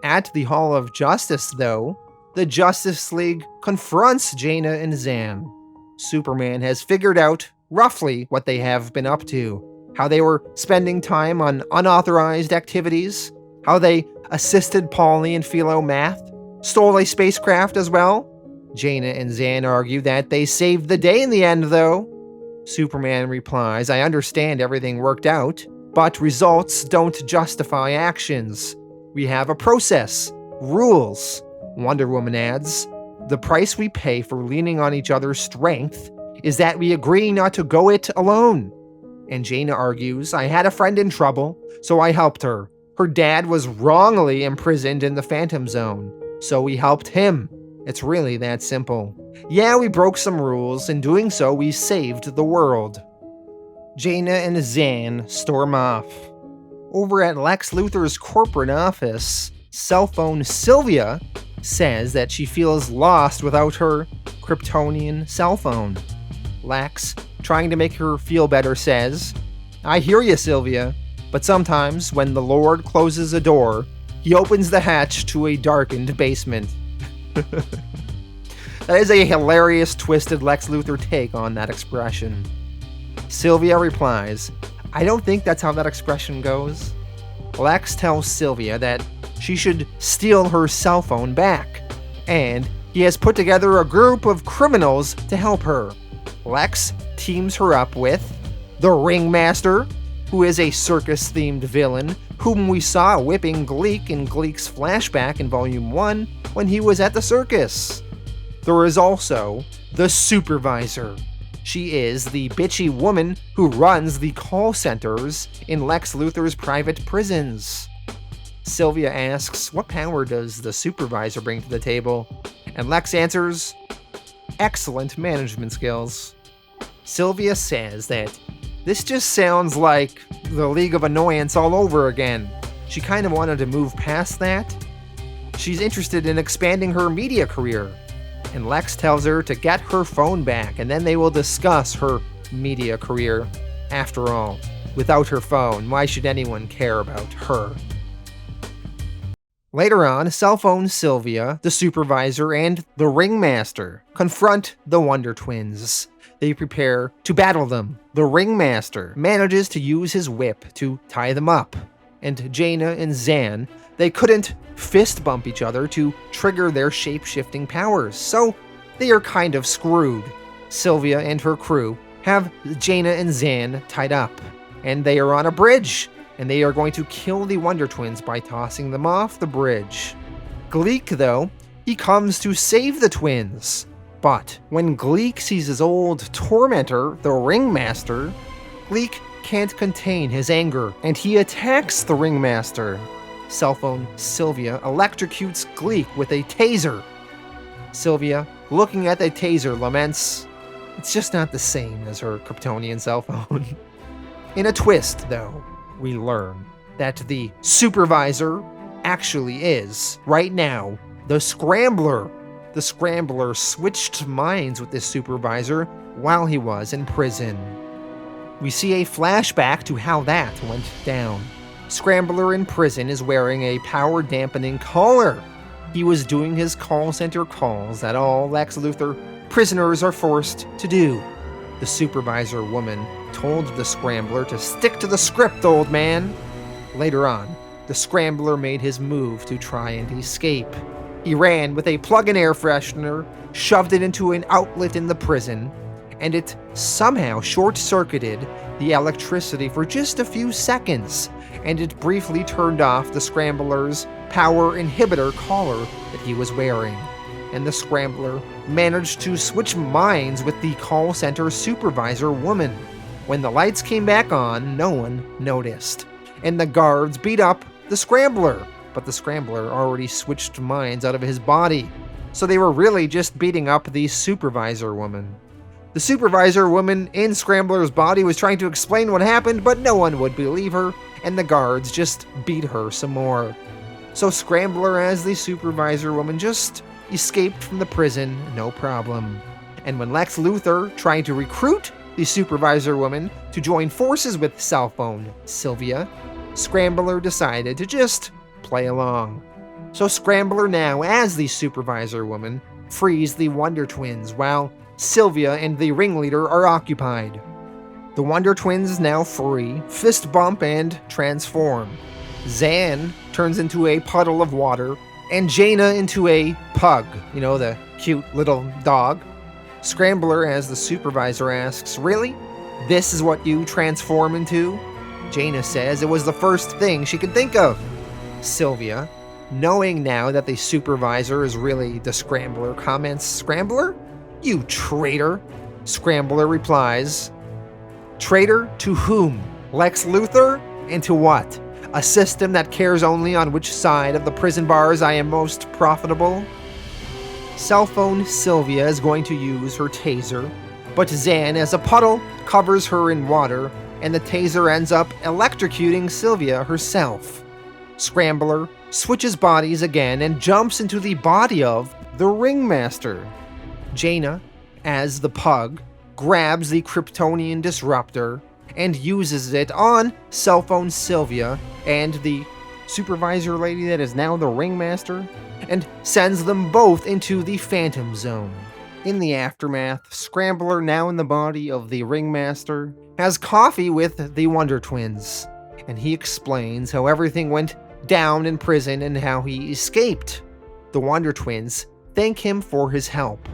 At the Hall of Justice, though, the Justice League confronts Jayna and Zan. Superman has figured out roughly what they have been up to, how they were spending time on unauthorized activities, how they assisted Polly and Philo Math, stole a spacecraft as well. Jayna and Zan argue that they saved the day in the end, though. Superman replies, "I understand everything worked out, but results don't justify actions. We have a process, rules." Wonder Woman adds, "The price we pay for leaning on each other's strength is that we agree not to go it alone." And Jayna argues, "I had a friend in trouble, so I helped her. Her dad was wrongly imprisoned in the Phantom Zone, so we helped him. It's really that simple. Yeah, we broke some rules, in doing so we saved the world." Jayna and Zan storm off. Over at Lex Luthor's corporate office, cell phone Sylvia says that she feels lost without her Kryptonian cell phone. Lex, trying to make her feel better, says, "I hear you, Sylvia, but sometimes when the Lord closes a door, he opens the hatch to a darkened basement." That is a hilarious, twisted Lex Luthor take on that expression. Sylvia replies, "I don't think that's how that expression goes." Lex tells Sylvia that she should steal her cell phone back, and he has put together a group of criminals to help her. Lex teams her up with the Ringmaster, who is a circus-themed villain whom we saw whipping Gleek in Gleek's flashback in Volume 1 when he was at the circus. There is also the Supervisor. She is the bitchy woman who runs the call centers in Lex Luthor's private prisons. Sylvia asks, "What power does the Supervisor bring to the table?" And Lex answers, "Excellent management skills." Sylvia says that this just sounds like the League of Annoyance all over again. She kind of wanted to move past that. She's interested in expanding her media career. And Lex tells her to get her phone back, and then they will discuss her media career. After all, without her phone, why should anyone care about her? Later on, cell phone Sylvia, the Supervisor, and the Ringmaster confront the Wonder Twins. they prepare to battle them. The ringmaster manages to use his whip to tie them up, and Jayna and Zan, they couldn't fist bump each other to trigger their shape-shifting powers, so they are kind of screwed. Sylvia and her crew have Jayna and Zan tied up, and they are on a bridge, and they are going to kill the Wonder Twins by tossing them off the bridge. Gleek, though, he comes to save the twins. But when Gleek sees his old tormentor, the Ringmaster, Gleek can't contain his anger, and he attacks the Ringmaster. Cellphone Sylvia electrocutes Gleek with a taser. Sylvia, looking at the taser, laments, "It's just not the same as her Kryptonian cellphone." In a twist, though, we learn that the supervisor actually is, right now, the Scrambler. The Scrambler switched minds with this supervisor while he was in prison. We see a flashback to how that went down. Scrambler in prison is wearing a power-dampening collar. He was doing his call center calls that all Lex Luthor prisoners are forced to do. The supervisor woman told the Scrambler to stick to the script, old man. Later on, the Scrambler made his move to try and escape. He ran with a plug-in air freshener, shoved it into an outlet in the prison, and it somehow short-circuited the electricity for just a few seconds, and it briefly turned off the Scrambler's power inhibitor collar that he was wearing. And the Scrambler managed to switch minds with the call center supervisor woman. When the lights came back on, no one noticed, and the guards beat up the Scrambler. But the Scrambler already switched minds out of his body, so they were really just beating up the supervisor woman. The supervisor woman in Scrambler's body was trying to explain what happened, but no one would believe her, and the guards just beat her some more. So Scrambler, as the supervisor woman, just escaped from the prison, no problem. And when Lex Luthor tried to recruit the supervisor woman to join forces with Cellphone Sylvia, Scrambler decided to just play along. So Scrambler now, as the supervisor woman, frees the Wonder Twins while Sylvia and the ringleader are occupied. The Wonder Twins now free, fist bump and transform. Zan turns into a puddle of water, and Jayna into a pug, the cute little dog. Scrambler, as the supervisor, asks, "Really? This is what you transform into?" Jayna says it was the first thing she could think of. Sylvia, knowing now that the supervisor is really the Scrambler, comments, "Scrambler? You traitor!" Scrambler replies, "Traitor to whom? Lex Luthor? And to what? A system that cares only on which side of the prison bars I am most profitable?" Cellphone Sylvia is going to use her taser, but Zan, as a puddle, covers her in water, and the taser ends up electrocuting Sylvia herself. Scrambler switches bodies again and jumps into the body of the Ringmaster. Jayna, as the pug, grabs the Kryptonian disruptor and uses it on Cellphone Sylvia and the supervisor lady that is now the Ringmaster, and sends them both into the Phantom Zone. In the aftermath, Scrambler, now in the body of the Ringmaster, has coffee with the Wonder Twins, and he explains how everything went down in prison and how he escaped. The Wonder Twins thank him for his help.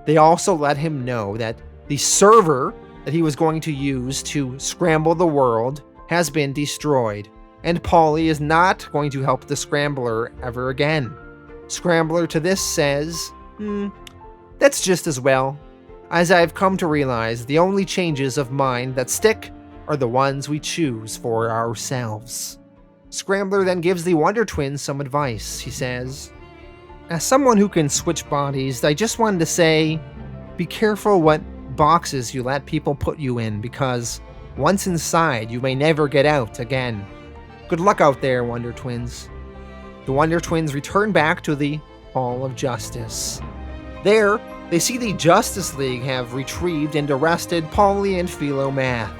They also let him know that the server that he was going to use to scramble the world has been destroyed, and Paulie is not going to help the Scrambler ever again. Scrambler to this says, "That's just as well, as I've come to realize the only changes of mind that stick are the ones we choose for ourselves." Scrambler then gives the Wonder Twins some advice. He says, "As someone who can switch bodies, I just wanted to say, be careful what boxes you let people put you in, because once inside, you may never get out again. Good luck out there, Wonder Twins." The Wonder Twins return back to the Hall of Justice. There, they see the Justice League have retrieved and arrested Paulie and Philomath.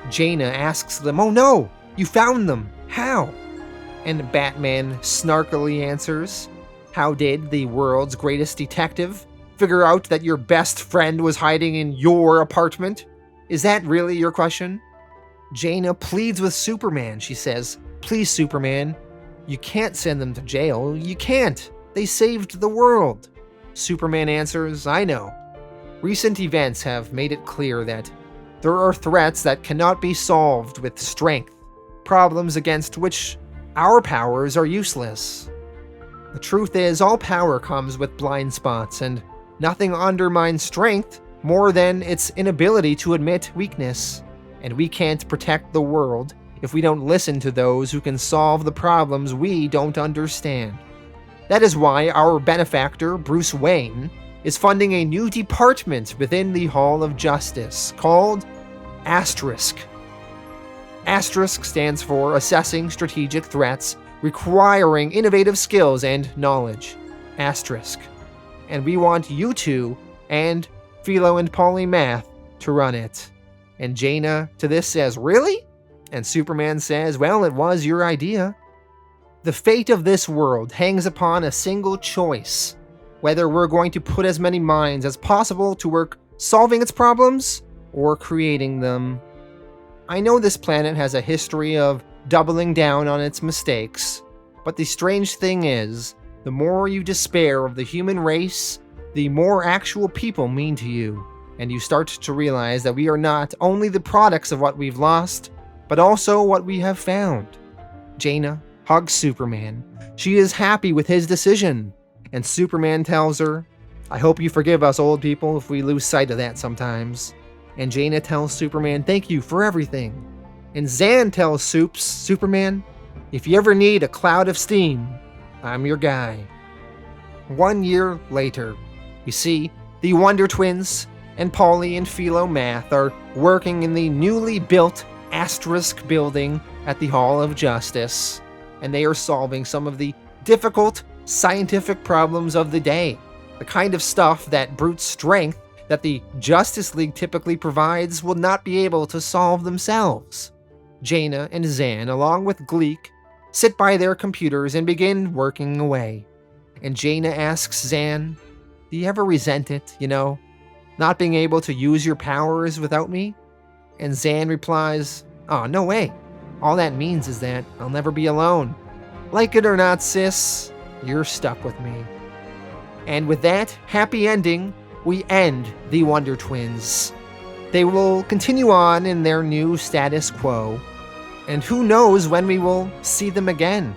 Jayna asks them, "Oh no, you found them. How?" And Batman snarkily answers, "How did the world's greatest detective figure out that your best friend was hiding in your apartment? Is that really your question? Jayna pleads with Superman. She says, "Please, Superman, you can't send them to jail. You can't. They saved the world." Superman answers, "I know. Recent events have made it clear that there are threats that cannot be solved with strength, problems against which our powers are useless. The truth is, all power comes with blind spots, and nothing undermines strength more than its inability to admit weakness. And we can't protect the world if we don't listen to those who can solve the problems we don't understand. That is why our benefactor, Bruce Wayne, is funding a new department within the Hall of Justice called Astrisk. Astrisk stands for Assessing Strategic Threats Requiring Innovative Skills and Knowledge. Astrisk. And we want you two and Philo and Polymath to run it." And Jayna to this says, "Really?" And Superman says, "Well, it was your idea." The fate of this world hangs upon a single choice: whether we're going to put as many minds as possible to work solving its problems or creating them. I know this planet has a history of doubling down on its mistakes, but the strange thing is, the more you despair of the human race, the more actual people mean to you, and you start to realize that we are not only the products of what we've lost, but also what we have found. Jayna hugs Superman. She is happy with his decision, and Superman tells her, "I hope you forgive us old people if we lose sight of that sometimes." And Jayna tells Superman, "Thank you for everything." And Zan tells Superman, "If you ever need a cloud of steam, I'm your guy." 1 year later, you see, the Wonder Twins and Polly and Philo Math are working in the newly built Astrisk building at the Hall of Justice, and they are solving some of the difficult scientific problems of the day, the kind of stuff that brute strength that the Justice League typically provides will not be able to solve themselves. Jayna and Zan, along with Gleek, sit by their computers and begin working away. And Jayna asks Zan, "Do you ever resent it, not being able to use your powers without me?" And Zan replies, "Oh, no way. All that means is that I'll never be alone. Like it or not, sis, you're stuck with me." And with that happy ending, we end the Wonder Twins. They will continue on in their new status quo, and who knows when we will see them again,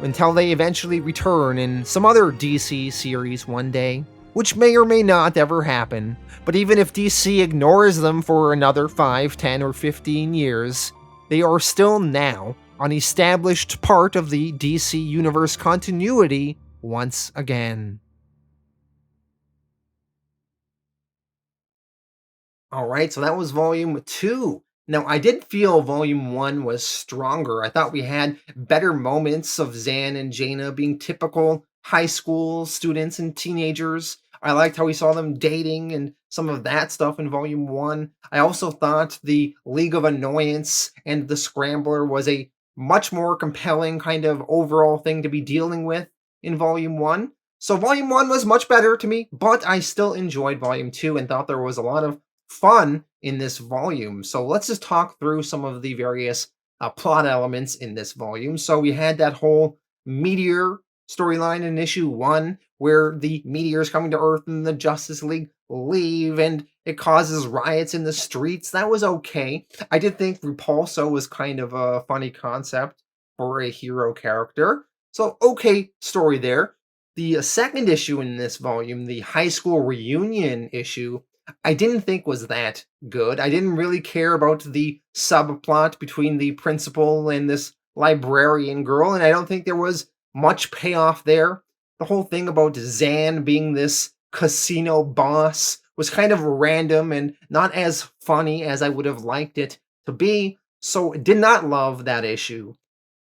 until they eventually return in some other DC series one day, which may or may not ever happen. But even if DC ignores them for another 5, 10, or 15 years, they are still now an established part of the DC Universe continuity once again. Alright, so that was Volume 2. Now, I did feel Volume 1 was stronger. I thought we had better moments of Zan and Jayna being typical high school students and teenagers. I liked how we saw them dating and some of that stuff in Volume 1. I also thought the League of Annoyance and the Scrambler was a much more compelling kind of overall thing to be dealing with in Volume 1. So Volume 1 was much better to me, but I still enjoyed Volume 2 and thought there was a lot of fun in this volume. So let's just talk through some of the various plot elements in this volume. So we had that whole meteor storyline in issue 1, where the meteors coming to Earth and the Justice League leave, and it causes riots in the streets. That was okay. I did think Repulso was kind of a funny concept for a hero character. So okay story there. The second issue in this volume, the high school reunion issue, I didn't think was that good. I didn't really care about the subplot between the principal and this librarian girl, and I don't think there was much payoff there. The whole thing about Zan being this casino boss was kind of random and not as funny as I would have liked it to be, so did not love that issue.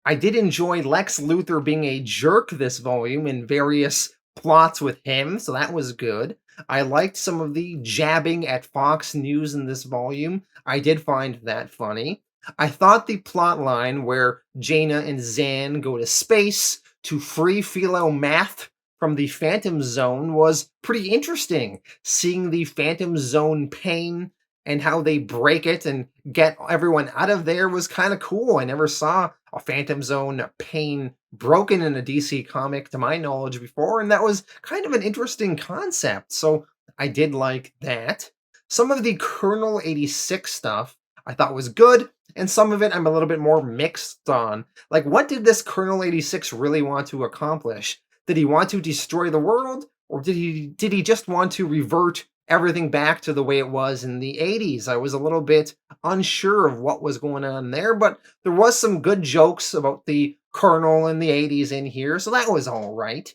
I did enjoy Lex Luthor being a jerk this volume in various plots with him, so that was good. I liked some of the jabbing at Fox News in this volume. I did find that funny. I thought the plot line where Jayna and Zan go to space to free Philo Math from the Phantom Zone was pretty interesting. Seeing the Phantom Zone pain and how they break it and get everyone out of there was kind of cool. I never saw a Phantom Zone pain broken in a DC comic to my knowledge before, and that was kind of an interesting concept. So I did like that. Some of the Colonel 86 stuff I thought was good, and some of it I'm a little bit more mixed on. Like, what did this Colonel 86 really want to accomplish? Did he want to destroy the world, or did he just want to revert everything back to the way it was in the 80s? I was a little bit unsure of what was going on there, but there was some good jokes about the Colonel in the 80s in here, so that was all right.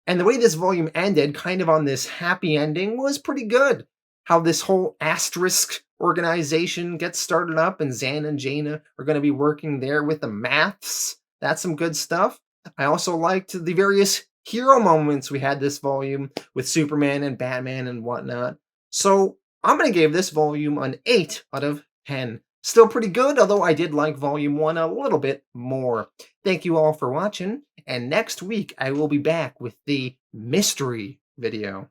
And the way this volume ended, kind of on this happy ending, was pretty good. How this whole Astrisk organization gets started up, and Zan and Jayna are going to be working there with the maths. That's some good stuff. I also liked the various hero moments we had this volume with Superman and Batman and whatnot. So I'm going to give this volume an 8 out of 10. Still pretty good, although I did like volume 1 a little bit more. Thank you all for watching, and next week I will be back with the mystery video.